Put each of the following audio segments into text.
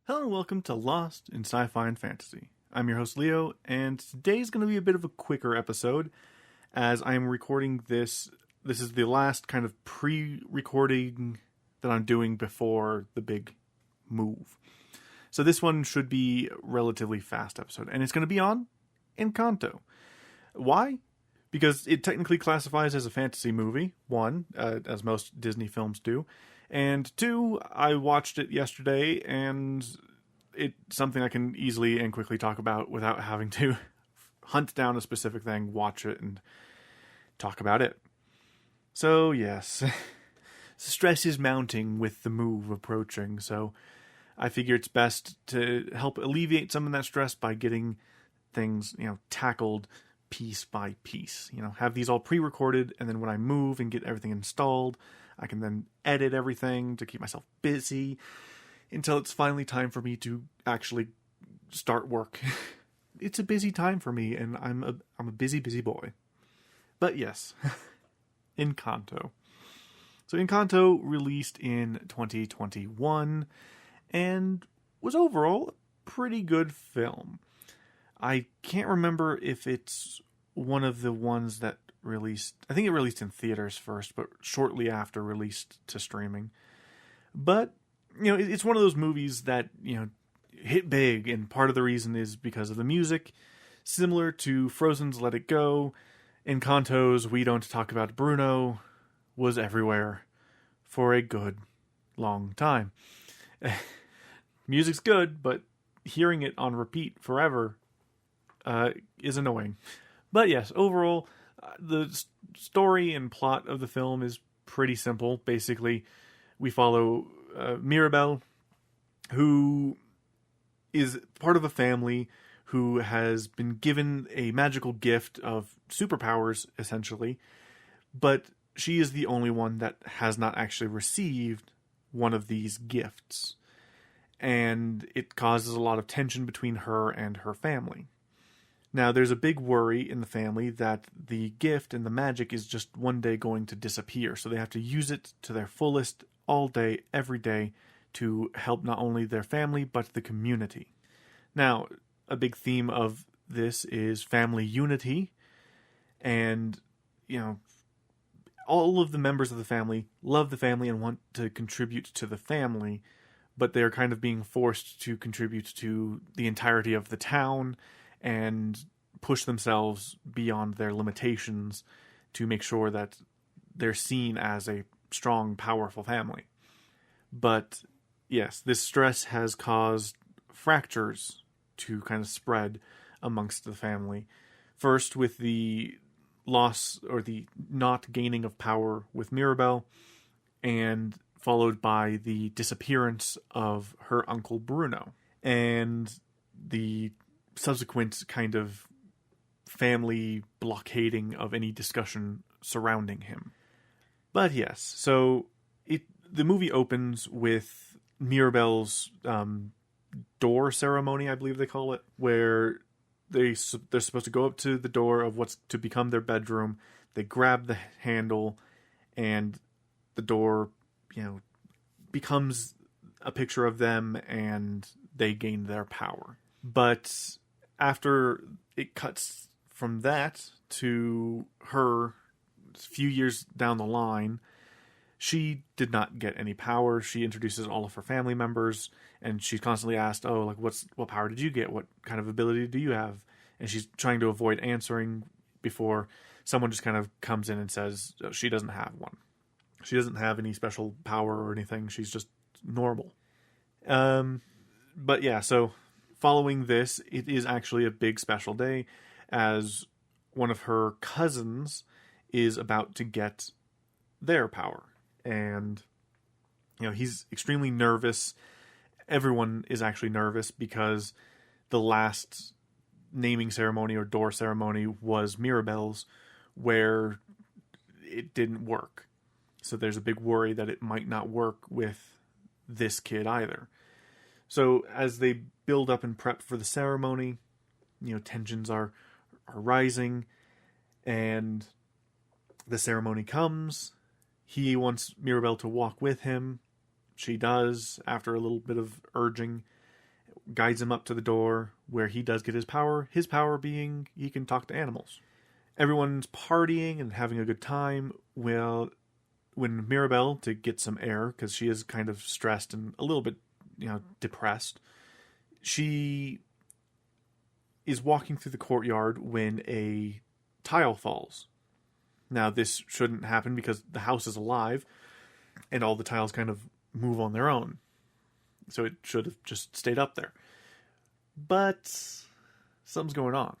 Hello and welcome to Lost in Sci-Fi and Fantasy. I'm your host Leo, and today's going to be a bit of a quicker episode as I am recording this. This is the last kind of pre-recording that I'm doing before the big move. So this one should be a relatively fast episode, and it's going to be on Encanto. Why? Because it technically classifies as a fantasy movie, one, as most Disney films do, and two, I watched it yesterday, and it's something I can easily and quickly talk about without having to hunt down a specific thing, watch it, and talk about it. So, yes, stress is mounting with the move approaching, so I figure it's best to help alleviate some of that stress by getting things, tackled piece by piece. Have these all pre-recorded, and then when I move and get everything installed, I can then edit everything to keep myself busy until it's finally time for me to actually start work. It's a busy time for me, and I'm a busy boy. But yes, Encanto. So Encanto released in 2021 and was overall a pretty good film. I can't remember if it's one of the ones that released, I think it released in theaters first, but shortly after released to streaming. But, it's one of those movies that, hit big, and part of the reason is because of the music. Similar to Frozen's Let It Go, Encanto's We Don't Talk About Bruno was everywhere for a good long time. Music's good, but hearing it on repeat forever is annoying. But yes, overall, the story and plot of the film is pretty simple. Basically, we follow Mirabel, who is part of a family who has been given a magical gift of superpowers, essentially, but she is the only one that has not actually received one of these gifts. And it causes a lot of tension between her and her family. Now, there's a big worry in the family that the gift and the magic is just one day going to disappear, so they have to use it to their fullest all day, every day, to help not only their family, but the community. Now, a big theme of this is family unity, and, all of the members of the family love the family and want to contribute to the family, but they're kind of being forced to contribute to the entirety of the town and push themselves beyond their limitations to make sure that they're seen as a strong, powerful family. But yes, this stress has caused fractures to kind of spread amongst the family. First with the loss or the not gaining of power with Mirabel, and followed by the disappearance of her uncle Bruno, and the subsequent kind of family blockading of any discussion surrounding him. But yes, so the movie opens with Mirabel's door ceremony, I believe they call it, where they're supposed to go up to the door of what's to become their bedroom. They grab the handle, and the door, becomes a picture of them, and they gain their power. But after it cuts from that to her a few years down the line, she did not get any power. She introduces all of her family members, and she's constantly asked, what power did you get? What kind of ability do you have? And she's trying to avoid answering before someone just kind of comes in and says she doesn't have one. She doesn't have any special power or anything. She's just normal. But yeah, so following this, it is actually a big special day, as one of her cousins is about to get their power. And, he's extremely nervous. Everyone is actually nervous because the last naming ceremony or door ceremony was Mirabel's, where it didn't work. So there's a big worry that it might not work with this kid either. So as they build up and prep for the ceremony, tensions are rising, and the ceremony comes. He wants Mirabel to walk with him. She does, after a little bit of urging. guides him up to the door where he does get his power being he can talk to animals. Everyone's partying and having a good time. Well, when Mirabelle, to get some air, because she is kind of stressed and a little bit, depressed, she is walking through the courtyard when a tile falls. Now, this shouldn't happen because the house is alive and all the tiles kind of move on their own. So it should have just stayed up there. But something's going on.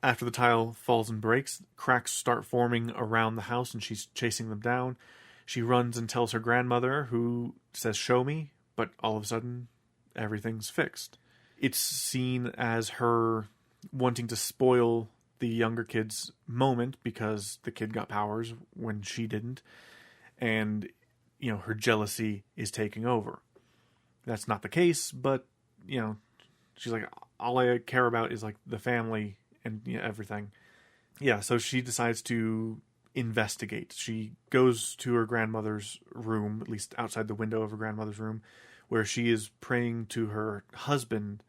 After the tile falls and breaks, cracks start forming around the house and she's chasing them down. She runs and tells her grandmother, who says, "Show me," but all of a sudden, everything's fixed. It's seen as her wanting to spoil the younger kid's moment because the kid got powers when she didn't. And, her jealousy is taking over. That's not the case, but, she's like, all I care about is, like, the family and everything. Yeah, so she decides to investigate. She goes to her grandmother's room, at least outside the window of her grandmother's room, where she is praying to her husband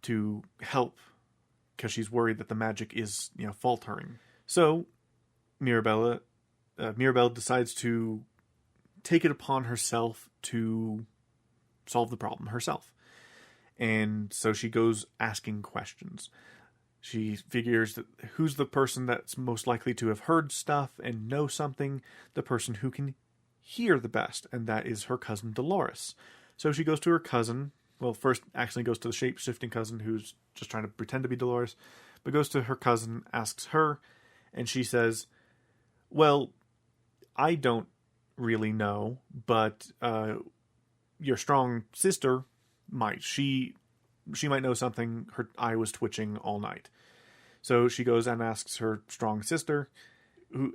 to help because she's worried that the magic is, faltering. So Mirabelle decides to take it upon herself to solve the problem herself. And so she goes asking questions. She figures that who's the person that's most likely to have heard stuff and know something, the person who can hear the best, and that is her cousin Dolores. So she goes to her cousin. Well, first actually goes to the shape-shifting cousin who's just trying to pretend to be Dolores, but goes to her cousin, asks her, and she says, "Well, I don't really know, but your strong sister might. She might know something. Her eye was twitching all night." So she goes and asks her strong sister, who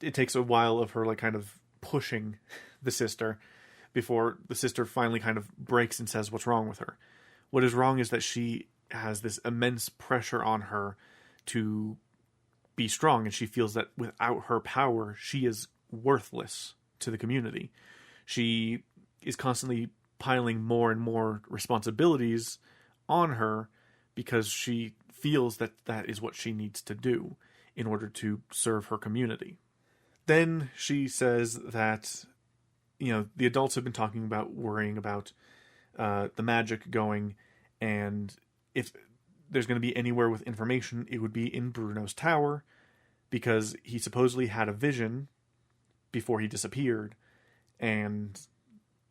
it takes a while of her like kind of pushing the sister before the sister finally kind of breaks and says what's wrong with her. What is wrong is that she has this immense pressure on her to be strong, and she feels that without her power, she is worthless to the community. She is constantly piling more and more responsibilities on her because she feels that that is what she needs to do in order to serve her community. Then she says that, the adults have been talking about worrying about the magic going, and if there's going to be anywhere with information, it would be in Bruno's tower, because he supposedly had a vision before he disappeared, and,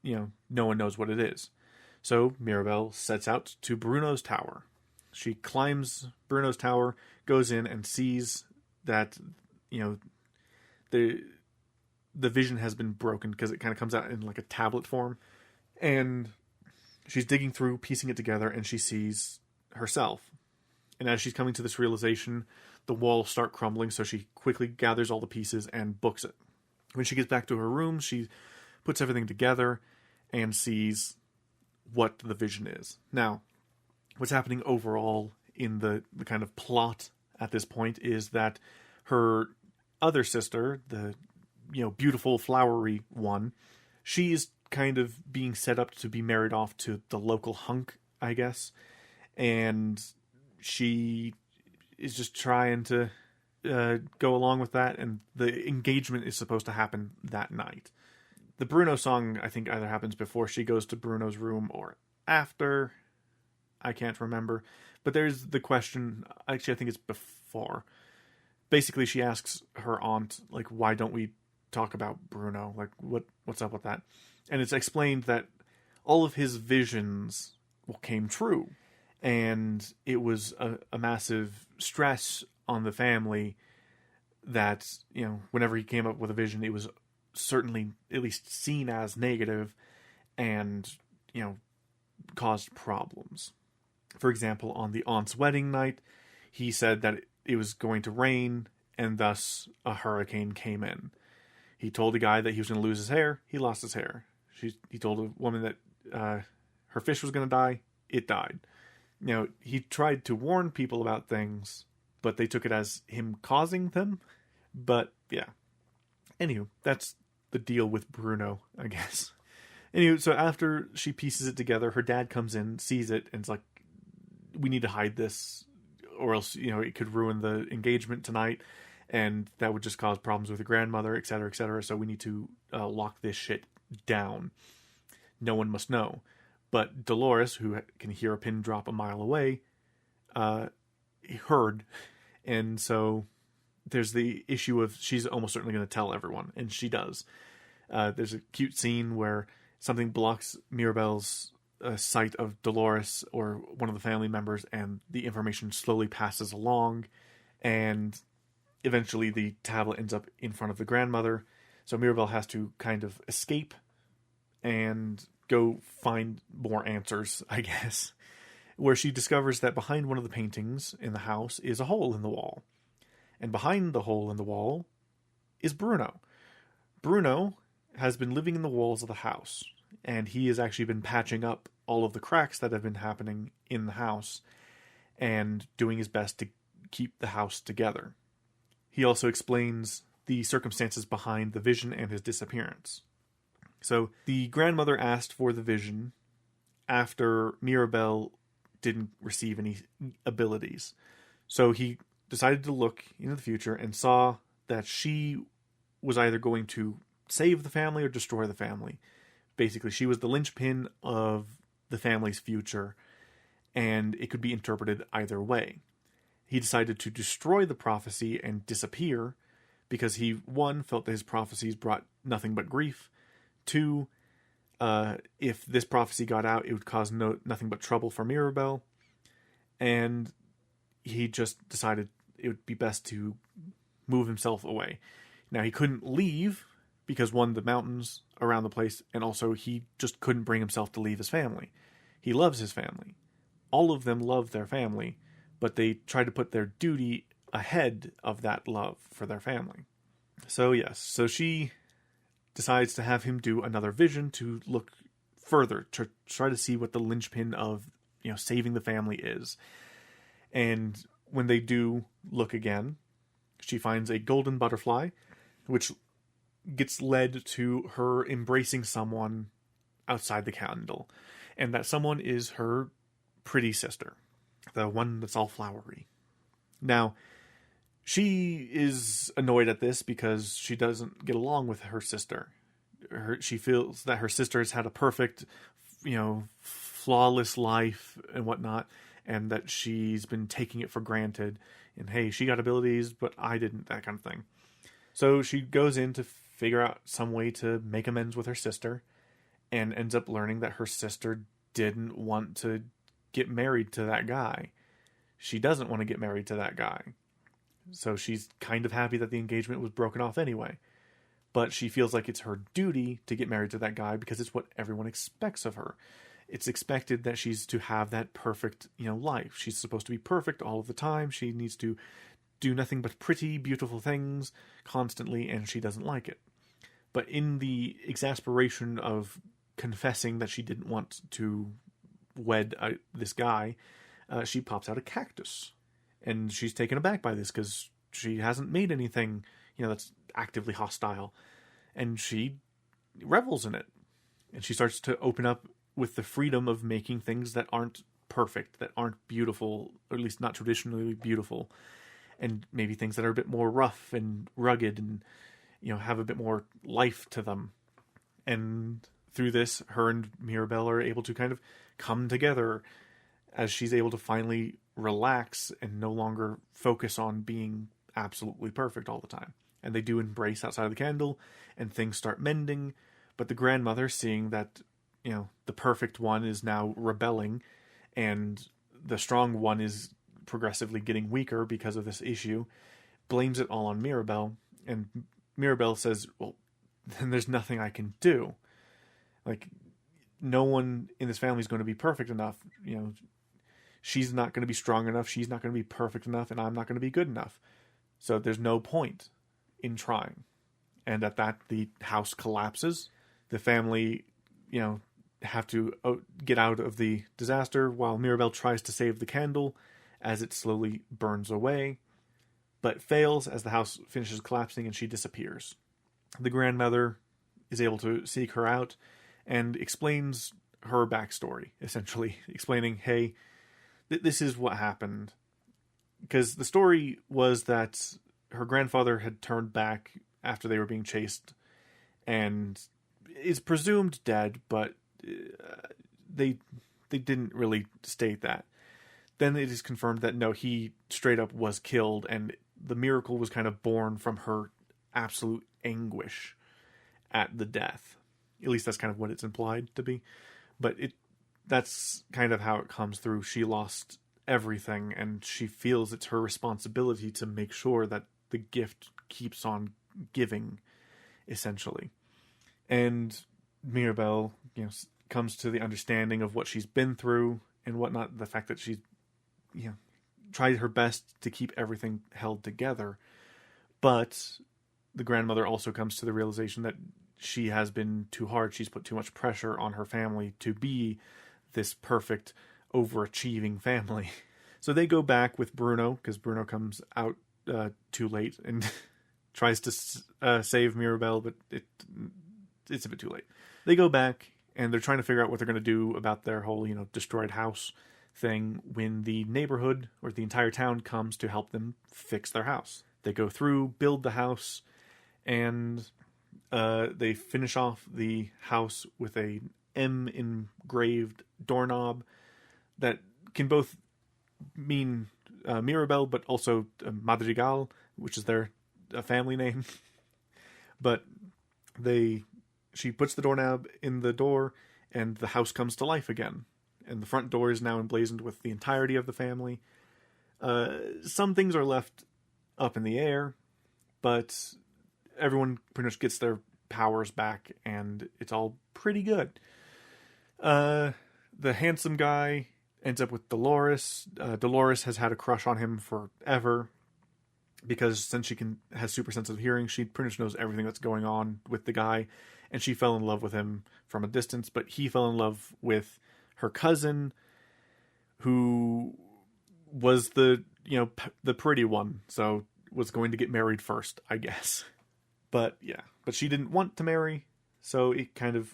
no one knows what it is. So Mirabelle sets out to Bruno's tower. She climbs Bruno's tower, goes in and sees that, the vision has been broken because it kind of comes out in like a tablet form. And she's digging through, piecing it together, and she sees herself. And as she's coming to this realization, the walls start crumbling, so she quickly gathers all the pieces and books it. When she gets back to her room, she puts everything together and sees what the vision is. Now, what's happening overall in the kind of plot at this point is that her other sister, the beautiful flowery one, she is kind of being set up to be married off to the local hunk, I guess, and she is just trying to go along with that, and the engagement is supposed to happen that night. The Bruno song, I think, either happens before she goes to Bruno's room or after. I can't remember. But there's the question, actually I think it's before. Basically, she asks her aunt, like, why don't we talk about Bruno? Like, what's up with that? And it's explained that all of his visions came true. And it was a massive stress on the family that, whenever he came up with a vision, it was certainly at least seen as negative and, caused problems. For example, on the aunt's wedding night, he said that it was going to rain, and thus a hurricane came in. He told a guy that he was going to lose his hair. He lost his hair. He told a woman that her fish was going to die. It died. He tried to warn people about things, but they took it as him causing them. But, yeah. Anywho, that's the deal with Bruno, I guess. Anyway, so after she pieces it together, her dad comes in, sees it, and is like, we need to hide this, or else, it could ruin the engagement tonight, and that would just cause problems with the grandmother, etc., etc. So we need to lock this shit down. No one must know. But Dolores, who can hear a pin drop a mile away, heard, and so there's the issue of she's almost certainly going to tell everyone, and she does. There's a cute scene where something blocks Mirabelle's sight of Dolores or one of the family members, and the information slowly passes along, and eventually the tablet ends up in front of the grandmother. So Mirabelle has to kind of escape and go find more answers, I guess, where she discovers that behind one of the paintings in the house is a hole in the wall. And behind the hole in the wall is Bruno. Bruno has been living in the walls of the house, and he has actually been patching up all of the cracks that have been happening in the house and doing his best to keep the house together. He also explains the circumstances behind the vision and his disappearance. So the grandmother asked for the vision after Mirabelle didn't receive any abilities. So he decided to look into the future and saw that she was either going to save the family or destroy the family. Basically, she was the linchpin of the family's future, and it could be interpreted either way. He decided to destroy the prophecy and disappear because he, one, felt that his prophecies brought nothing but grief. Two, if this prophecy got out, it would cause nothing but trouble for Mirabelle. And he just decided it would be best to move himself away. Now, he couldn't leave because, one, the mountains around the place, and also he just couldn't bring himself to leave his family. He loves his family. All of them love their family, but they try to put their duty ahead of that love for their family. So, yes, so she decides to have him do another vision to look further, to try to see what the linchpin of, saving the family is. And when they do look again, she finds a golden butterfly, which gets led to her embracing someone outside the candle. And that someone is her pretty sister, the one that's all flowery. Now, she is annoyed at this because she doesn't get along with her sister. She feels that her sister has had a perfect, flawless life and whatnot, and that she's been taking it for granted. And hey, she got abilities, but I didn't, that kind of thing. So she goes in to figure out some way to make amends with her sister, and ends up learning that her sister didn't want to get married to that guy. She doesn't want to get married to that guy. So she's kind of happy that the engagement was broken off anyway. But she feels like it's her duty to get married to that guy because it's what everyone expects of her. It's expected that she's to have that perfect, life. She's supposed to be perfect all of the time. She needs to do nothing but pretty, beautiful things constantly, and she doesn't like it. But in the exasperation of confessing that she didn't want to wed this guy, she pops out a cactus. And she's taken aback by this because she hasn't made anything, that's actively hostile. And she revels in it. And she starts to open up with the freedom of making things that aren't perfect, that aren't beautiful, or at least not traditionally beautiful. And maybe things that are a bit more rough and rugged and, have a bit more life to them. And through this, her and Mirabelle are able to kind of come together as she's able to finally relax and no longer focus on being absolutely perfect all the time. And they do embrace outside of the candle, and things start mending. But the grandmother, seeing that, the perfect one is now rebelling, and the strong one is progressively getting weaker because of this issue, blames it all on Mirabelle. And Mirabelle says, well, then there's nothing I can do. Like, no one in this family is going to be perfect enough. She's not going to be strong enough. She's not going to be perfect enough, and I'm not going to be good enough. So there's no point in trying. And at that, the house collapses. The family, have to get out of the disaster while Mirabelle tries to save the candle as it slowly burns away, but fails as the house finishes collapsing and she disappears. The grandmother is able to seek her out and explains her backstory, essentially explaining, hey, this is what happened. Because the story was that her grandfather had turned back after they were being chased and is presumed dead, but they didn't really state that. Then it is confirmed that no, he straight up was killed, and the miracle was kind of born from her absolute anguish at the death. At least that's kind of what it's implied to be. But that's kind of how it comes through. She lost everything, and she feels it's her responsibility to make sure that the gift keeps on giving, essentially. And Mirabelle, comes to the understanding of what she's been through and whatnot, the fact that she's, tried her best to keep everything held together. But the grandmother also comes to the realization that she has been too hard. She's put too much pressure on her family to be this perfect, overachieving family. So they go back with Bruno, because Bruno comes out too late and tries to save Mirabelle, but it's a bit too late. They go back, and they're trying to figure out what they're going to do about their whole, destroyed house thing when the neighborhood or the entire town comes to help them fix their house. They go through, build the house, and they finish off the house with a M engraved doorknob that can both mean Mirabelle, but also Madrigal, which is their family name. But she puts the doorknob in the door, and the house comes to life again. And the front door is now emblazoned with the entirety of the family. Some things are left up in the air, but everyone pretty much gets their powers back, and it's all pretty good. The handsome guy ends up with Dolores. Dolores has had a crush on him forever, because since she has super sensitive hearing, she pretty much knows everything that's going on with the guy, and she fell in love with him from a distance, but he fell in love with her cousin, who was the pretty one, so was going to get married first, I guess. But she didn't want to marry, so it kind of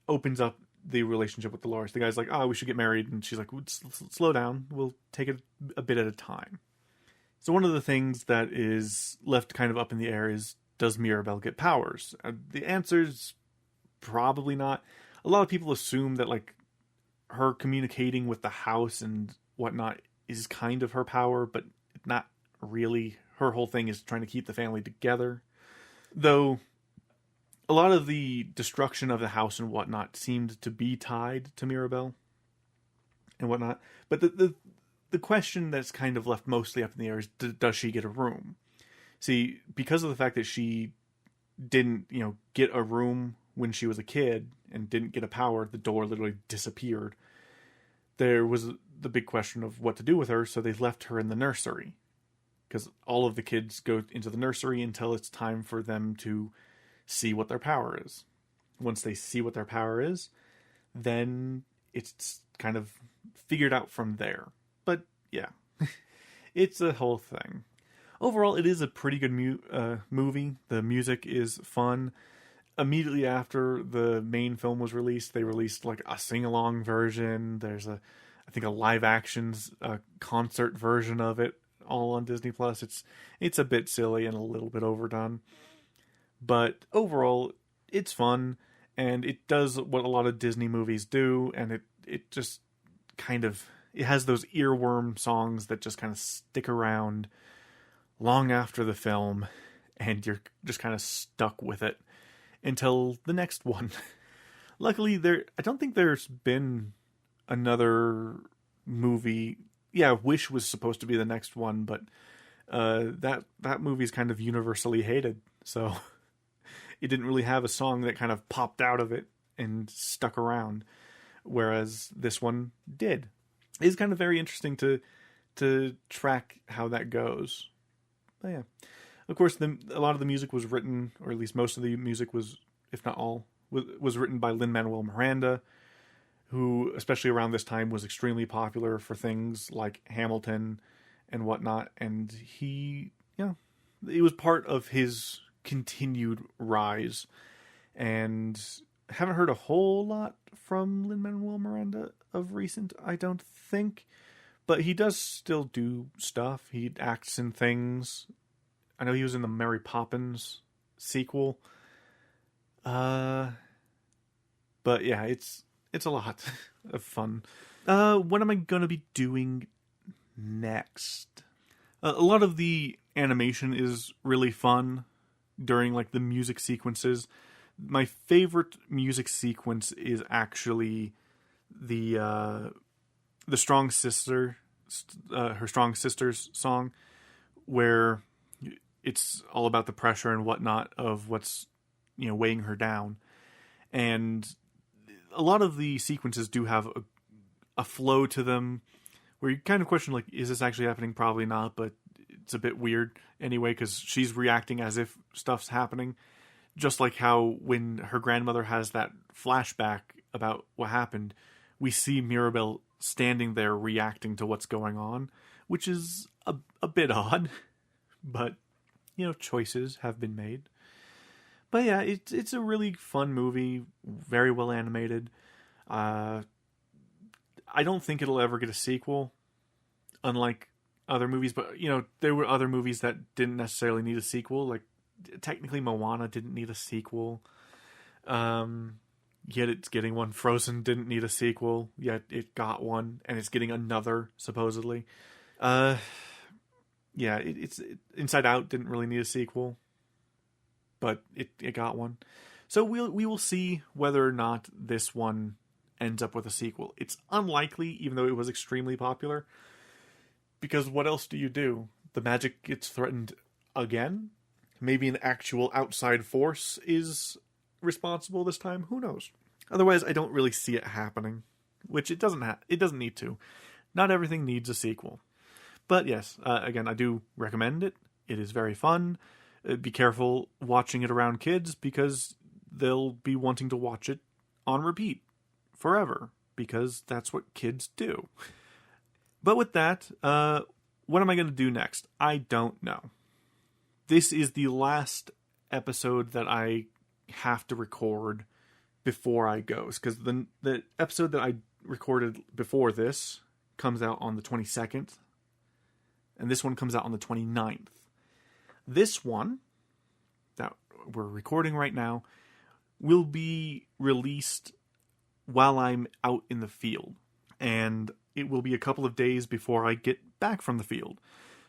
opens up the relationship with Dolores. The guy's like, oh, we should get married, and she's like, slow down, we'll take it a bit at a time. So one of the things that is left kind of up in the air is, does Mirabelle get powers? The answer's probably not. A lot of people assume that, her communicating with the house and whatnot is kind of her power, but not really. Her whole thing is trying to keep the family together. Though, a lot of the destruction of the house and whatnot seemed to be tied to Mirabelle and whatnot. But the question that's kind of left mostly up in the air is, does she get a room? See, because of the fact that she didn't, get a room when she was a kid and didn't get a power, the door literally disappeared. There was the big question of what to do with her, so they left her in the nursery. Because all of the kids go into the nursery until it's time for them to see what their power is. Once they see what their power is, then it's kind of figured out from there. But yeah, it's a whole thing. Overall, it is a pretty good movie. The music is fun. Immediately after the main film was released, they released a sing-along version. There's I think a live actions concert version of it, all on Disney Plus. It's a bit silly and a little bit overdone, but overall it's fun, and it does what a lot of Disney movies do, and it just kind of, it has those earworm songs that just kind of stick around long after the film, and you're just kind of stuck with it until the next one. Luckily, I don't think there's been another movie. Yeah, Wish was supposed to be the next one, but that movie's kind of universally hated, so it didn't really have a song that kind of popped out of it and stuck around, whereas this one did. It's kind of very interesting to track how that goes. But yeah. Of course, a lot of the music was written, or at least most of the music was, if not all, was written by Lin-Manuel Miranda, who, especially around this time, was extremely popular for things like Hamilton and whatnot. And it was part of his continued rise. And Haven't heard a whole lot from Lin-Manuel Miranda of recent, I don't think. But he does still do stuff. He acts in things. I know he was in the Mary Poppins sequel. But yeah, it's a lot of fun. What am I going to be doing next? A lot of the animation is really fun during like the music sequences. My favorite music sequence is actually the Strong Sister, her Strong Sisters song, where it's all about the pressure and whatnot of what's, weighing her down. And a lot of the sequences do have a flow to them where you kind of question, like, is this actually happening? Probably not, but it's a bit weird anyway, because she's reacting as if stuff's happening. Just like how when her grandmother has that flashback about what happened, we see Mirabel standing there reacting to what's going on, which is a bit odd, but, choices have been made. But yeah, it's a really fun movie, very well animated. I don't think it'll ever get a sequel, unlike other movies, but, there were other movies that didn't necessarily need a sequel, like, technically Moana didn't need a sequel, yet it's getting one. Frozen didn't need a sequel, yet it got one, and it's getting another, supposedly. It's Inside Out didn't really need a sequel, but it got one. So we will see whether or not this one ends up with a sequel. It's unlikely, even though it was extremely popular, because what else do you do? The magic gets threatened again? Maybe an actual outside force is responsible this time. Who knows? Otherwise, I don't really see it happening, which it doesn't need to. Not everything needs a sequel. But yes, again, I do recommend it. It is very fun. Be careful watching it around kids, because they'll be wanting to watch it on repeat forever, because that's what kids do. But with that, what am I going to do next? I don't know. This is the last episode that I have to record before I go, because the episode that I recorded before this comes out on the 22nd, and this one comes out on the 29th. This one that we're recording right now will be released while I'm out in the field, and it will be a couple of days before I get back from the field.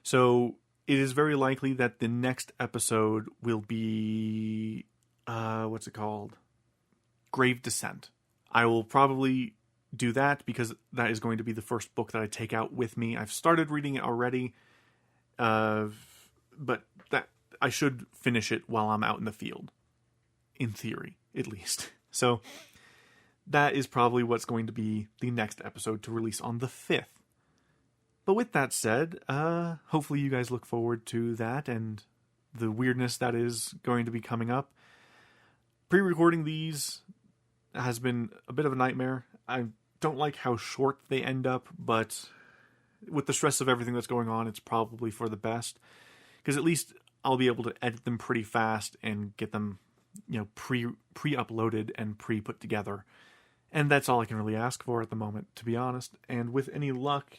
So it is very likely that the next episode will be, what's it called? Grave Descent. I will probably do that, because that is going to be the first book that I take out with me. I've started reading it already, but that I should finish it while I'm out in the field. In theory, at least. So that is probably what's going to be the next episode to release on the 5th. But with that said, hopefully you guys look forward to that and the weirdness that is going to be coming up. Pre-recording these has been a bit of a nightmare. I don't like how short they end up, but with the stress of everything that's going on, it's probably for the best. Because at least I'll be able to edit them pretty fast and get them, pre-uploaded and pre-put together. And that's all I can really ask for at the moment, to be honest. And with any luck,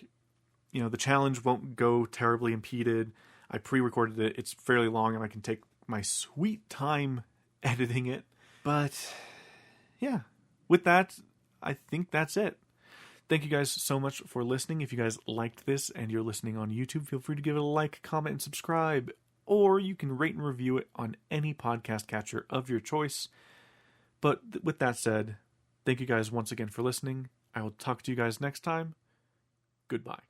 the challenge won't go terribly impeded. I pre-recorded it. It's fairly long, and I can take my sweet time editing it. But yeah, with that, I think that's it. Thank you guys so much for listening. If you guys liked this and you're listening on YouTube, feel free to give it a like, comment, and subscribe. Or you can rate and review it on any podcast catcher of your choice. But with that said, thank you guys once again for listening. I will talk to you guys next time. Goodbye.